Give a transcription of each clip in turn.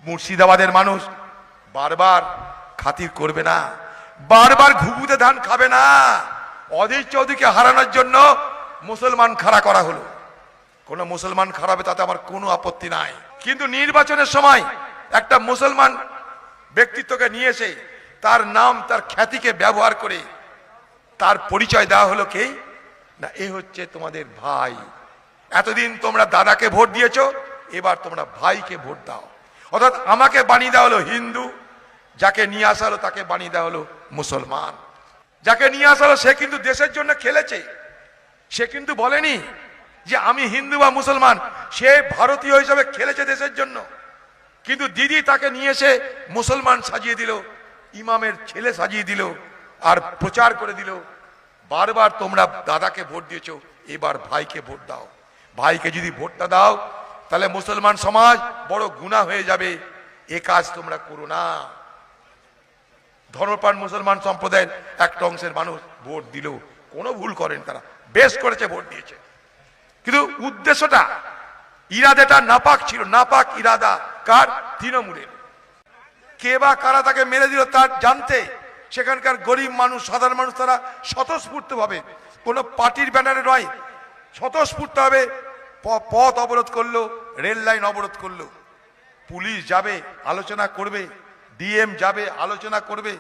মুর্শিদাবাদের মানুষ বারবার খাতির করবে না, বারবার ঘুঘুতে ধান খাবে না। অধীর চৌধুরীকে হারানোর জন্য মুসলমান খাড়া করা হলো। কোন মুসলমান খারাপে তাতে আমার কোনো আপত্তি নাই, কিন্তু নির্বাচনের সময় একটা মুসলমান ব্যক্তিত্বকে নিয়ে এসে তার নাম তার খ্যাতিকে ব্যবহার করে তার পরিচয় দেওয়া হলো কে না, এ হচ্ছে তোমাদের ভাই। এতদিন তোমরা দাদাকে ভোট দিয়েছো, এবার তোমরা ভাইকে ভোট দাও। অর্থাৎ আমাকে বানিয়ে দেওয়া হলো হিন্দু, যাকে নিয়ে আসা হলো তাকে বানিয়ে দেওয়া হলো মুসলমান। যাকে নিয়ে আসা হলো সে কিন্তু দেশের জন্য খেলেছে, সে কিন্তু বলেনি যে আমি হিন্দু বা মুসলমান, সে ভারতীয় হিসাবে খেলেছে দেশের জন্য। কিন্তু দিদি তাকে নিয়ে এসে মুসলমান সাজিয়ে দিল, ইমামের ছেলে সাজিয়ে দিল, আর প্রচার করে দিল বারবার তোমরা দাদাকে ভোট দিয়েছো, এবার ভাইকে ভোট দাও। ভাইকে যদি ভোটটা দাও তাহলে মুসলমান সমাজ বড় গুনাহ হয়ে যাবে, এ কাজ তোমরা করো না। ধর্মপ্রাণ মুসলমান সম্প্রদায়ের একটা অংশের মানুষ ভোট দিল, কোনো ভুল করেন, তারা বেশ করেছে, ভোট দিয়েছে। কিন্তু উদ্দেশ্যটা, ইরাদাটা নাপাক ছিল, নাপাক ইরাদা কার? তৃণমূলের। কে বা কারা তাকে মেরে দিল তার জানতে সেখানকার গরিব মানুষ, সাধারণ মানুষ তারা স্বতঃস্ফূর্ত ভাবে, কোনো পার্টির ব্যানারে নয়, স্বতঃস্ফূর্ত ভাবে পথ অবরোধ করলো, রেল লাইন অবরোধ করলো। পুলিশ যাবে আলোচনা করবে, ডিএম যাবে আলোচনা করবে,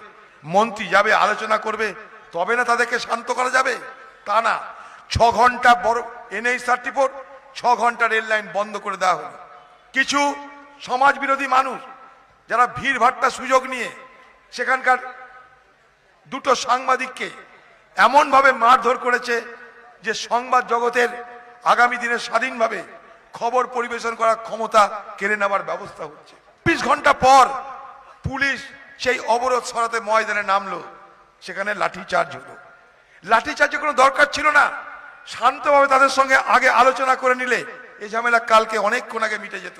মন্ত্রী যাবে আলোচনা করবে, তবে না তাদেরকে শান্ত করা যাবে? তা না, 6 ঘন্টা বড় NH 34, 6 ঘন্টা রেল লাইন বন্ধ করে দেওয়া হলো। কিছু সমাজ বিরোধী মানুষ যারা ভিড় ভাট্টা সুযোগ নিয়ে সেখানকার দুটো সাংবাদিককে এমন ভাবে মারধর করেছে যে সংবাদ জগতের আগামী দিনে স্বাধীনভাবে খবর পরিবেশন করার ক্ষমতা কেড়ে নেওয়ার ব্যবস্থা হচ্ছে। 20 ঘন্টা পর পুলিশ সেই অবরোধ সরাতে ময়দানে নামলো, সেখানে লাঠিচার্জ হলো। লাঠিচার্জের কোনো দরকার ছিল না, শান্তভাবে তাদের সঙ্গে আগে আলোচনা করে নিলে এই ঝামেলা কালকে অনেকক্ষণ আগে মিটে যেত।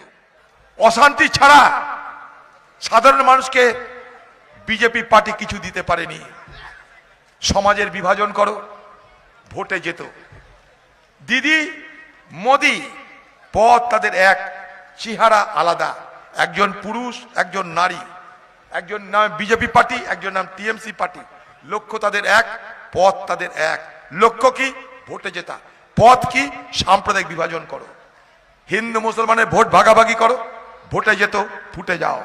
অশান্তি ছাড়া সাধারণ মানুষকে বিজেপি পার্টি কিছু দিতে পারেনি। সমাজের বিভাজন করো, ভোটে যেত। দিদি মোদি পথ তাদের এক, চেহারা আলাদা, একজন পুরুষ একজন নারী, একজন নাম বিজেপি পার্টি, একজন নাম টিএমসি পার্টি। লক্ষ্য তাদের এক, পথ তাদের এক। লক্ষ্য কি? ভোটে জেতা। পথ কি? সাম্প্রদায়িক বিভাজন করো, হিন্দু মুসলমানের ভোট ভাগাভাগি করো, ভোটে যেত, ফুটে যাও।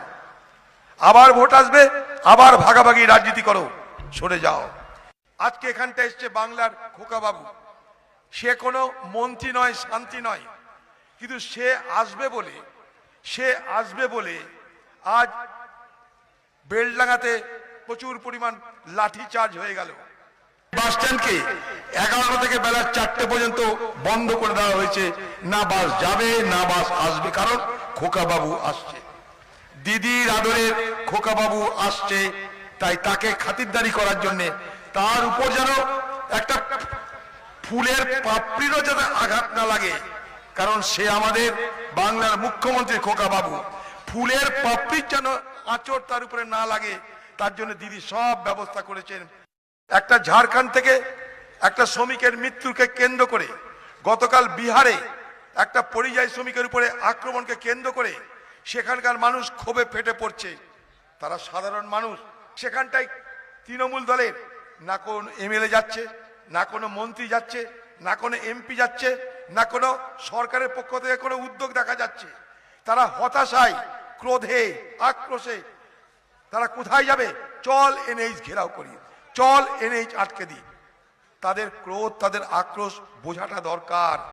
আবার ভোট আসবে, আবার ভাগাভাগি রাজনীতি করো, সরে যাও। আজকে এখানটা এসছে বাংলার খোকা বাবু, সে কোনো মন্ত্রী নয়, শান্তি নয়, কিন্তু সে আসবে বলে আজ বেলডাঙ্গাতে প্রচুর পরিমাণ লাঠি চার্জ হয়ে গেল। বাস স্ট্যান্ডকে 11টা থেকে বেলা 4টে পর্যন্ত বন্ধ করে দেওয়া হয়েছে, না বাস যাবে না বাস আসবে, কারণ খোকা বাবু আসছে, দিদির আদরের খোকা বাবু আসছে। তাই তাকে খাতিরদারি করার জন্য তার উপর যেন একটা ফুলের পাপড়িরও যেন আঘাত না লাগে, কারণ সে আমাদের বাংলার মুখ্যমন্ত্রী খোকা বাবু। ফুলের পাপড়ির যেন আঁচড় তার উপরে না লাগে, তার জন্য দিদি সব ব্যবস্থা করেছেন। একটা ঝাড়খণ্ড থেকে একটা শ্রমিকের মৃত্যুকে কেন্দ্র করে গতকাল বিহারে একটা পরিযায়ী শ্রমিকের উপরে আক্রমণকে কেন্দ্র করে সেখানকার মানুষ ক্ষোভে ফেটে পড়ছে। তারা সাধারণ মানুষ, সেখানটায় তৃণমূল দলের না কোন এমএলএ যাচ্ছে, না কোনো মন্ত্রী যাচ্ছে, না কোনো এমপি যাচ্ছে, না কোনো সরকারের পক্ষ থেকে কোনো উদ্যোগ দেখা যাচ্ছে। তারা হতাশায়, ক্রোধে, আক্রোশে তারা কোথায় যাবে? চল NH ঘেরাও করি, চল NH আটকে দিই। তাদের ক্রোধ, তাদের আক্রোশ বোঝাটা দরকার।